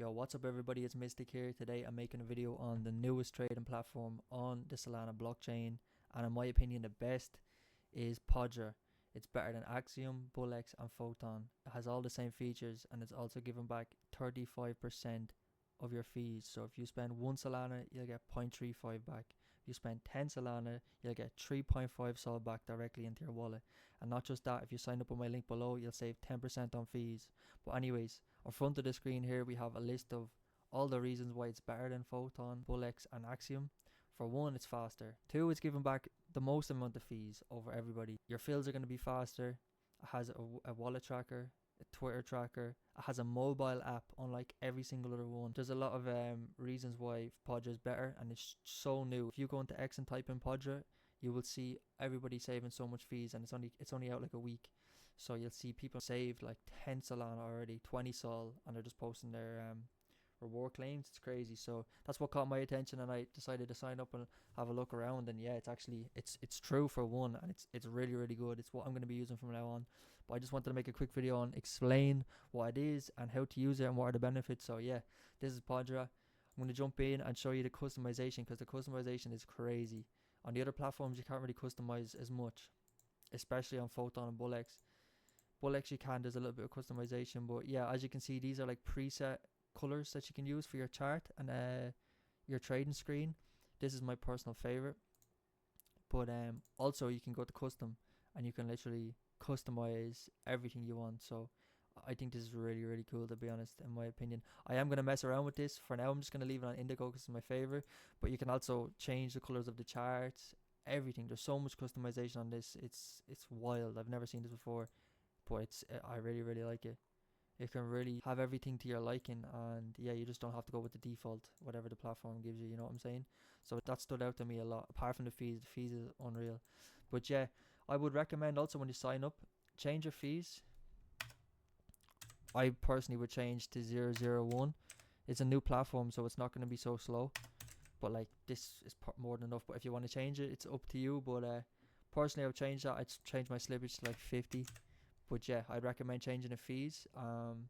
Yo, what's up everybody, it's Mystic here. Today I'm making a video on the newest trading platform on the Solana blockchain, and in my opinion the best is PADRE. It's better than Axiom, Bullex and Photon. It has all the same features and it's also giving back 35% of your fees. So if you spend 1 Solana, you'll get 0.35 back. If you spend 10 Solana, you'll get 3.5 Sol back directly into your wallet. And not just that, if you sign up with my link below, you'll save 10% on fees. But anyways, on front of the screen here we have a list of all the reasons why it's better than Photon, Bullex and Axiom. For one, it's faster. Two, it's giving back the most amount of fees over everybody. Your fills are going to be faster. It has a wallet tracker, a Twitter tracker. It has a mobile app unlike every single other one. There's a lot of reasons why PADRE is better, and it's so new. If you go into X and type in PADRE, you will see everybody saving so much fees, and it's only out like a week. So you'll see people saved like 10 Solana already, 20 Sol, and they're just posting their reward claims. It's crazy. So that's what caught my attention, and I decided to sign up and have a look around. And yeah, it's true for one, and it's really good. It's what I'm going to be using from now on. But I just wanted to make a quick video on explain what it is and how to use it and what are the benefits. So yeah, this is PADRE. I'm going to jump in and show you the customization, because the customization is crazy. On the other platforms you can't really customize as much, especially on Photon and Bullex. Bullex you can, there's a little bit of customization, but yeah, as you can see, these are like preset colors that you can use for your chart and your trading screen. This is my personal favorite, but also you can go to custom and you can literally customize everything you want. So I think this is really cool, to be honest. In my opinion, I am going to mess around with this. For now I'm just going to leave it on indigo because it's my favorite, but you can also change the colors of the charts, everything. There's so much customization on this. It's wild. I've never seen this before, but I really like it. You can really have everything to your liking, and yeah, you just don't have to go with the default, whatever the platform gives you, you know what I'm saying? So that stood out to me a lot. Apart from the fees is unreal. But yeah, I would recommend also when you sign up, change your fees. I personally would change to 001. It's a new platform, so it's not going to be so slow, but like this is more than enough. But if you want to change it, it's up to you. But personally I would change that. I'd change my slippage to like 50. But yeah, I'd recommend changing the fees, and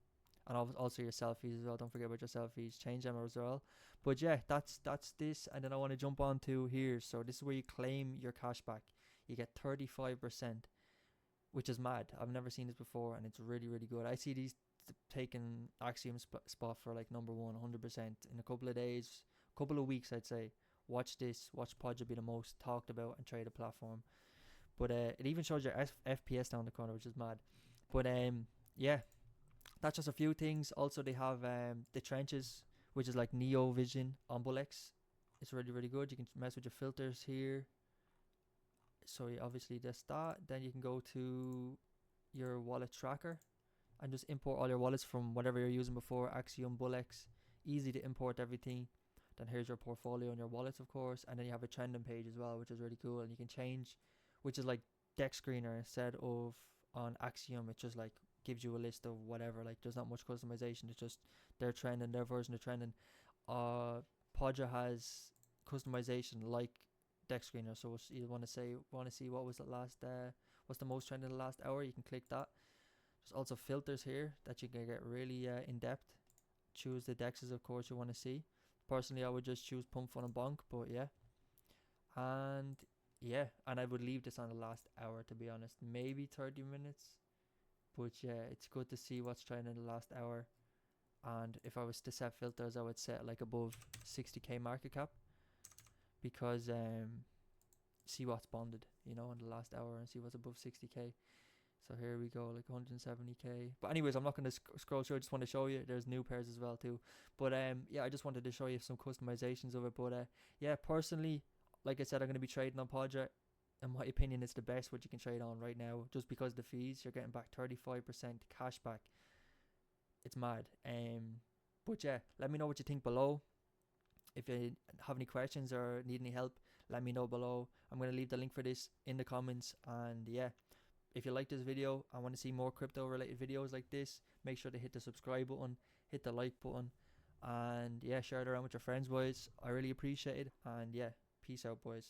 also your selfies as well. Don't forget about your selfies. Change them as well. But yeah, that's this. And then I want to jump on to here. So this is where you claim your cashback. You get 35%, which is mad. I've never seen this before, and it's really good. I see these taking Axiom spot for like number one, 100% in a couple of days, couple of weeks, I'd say. Watch PADRE be the most talked about and traded platform. But it even shows your FPS down the corner, which is mad. But yeah, that's just a few things. Also, they have the trenches, which is like Neo Vision on Bullex. It's really good. You can mess with your filters here. So obviously that's that. Then you can go to your wallet tracker and just import all your wallets from whatever you're using before, Axiom, Bullex. Easy to import everything. Then here's your portfolio and your wallets, of course. And then you have a trending page as well, which is really cool. And you can change, which is like deck screener instead of on Axiom. It just like gives you a list of whatever. Like there's not much customization. It's just their trending, their version of trending. PADRE has customization like deck screener. So you want to see what was the last what's the most trending in the last hour, you can click that. There's also filters here that you can get really in depth. Choose the dexes, of course, you want to see. Personally, I would just choose Pump, Fun and Bonk, but yeah. And yeah, and I would leave this on the last hour, to be honest. Maybe 30 minutes. But yeah, it's good to see what's trending in the last hour. And if I was to set filters, I would set like above 60k market cap, because see what's bonded, you know, in the last hour, and see what's above 60k. So here we go, like 170k. But anyways, I'm not going to scroll through. I just want to show you there's new pairs as well too. But yeah, I just wanted to show you some customizations of it. But yeah, personally, like I said, I'm going to be trading on PADRE. In my opinion, it's the best what you can trade on right now, just because of the fees. You're getting back 35% cash back. It's mad. But yeah, let me know what you think below. If you have any questions or need any help, let me know below. I'm going to leave the link for this in the comments. And yeah, if you like this video and want to see more crypto related videos like this, make sure to hit the subscribe button, hit the like button, and yeah, share it around with your friends, boys. I really appreciate it. And yeah, peace out, boys.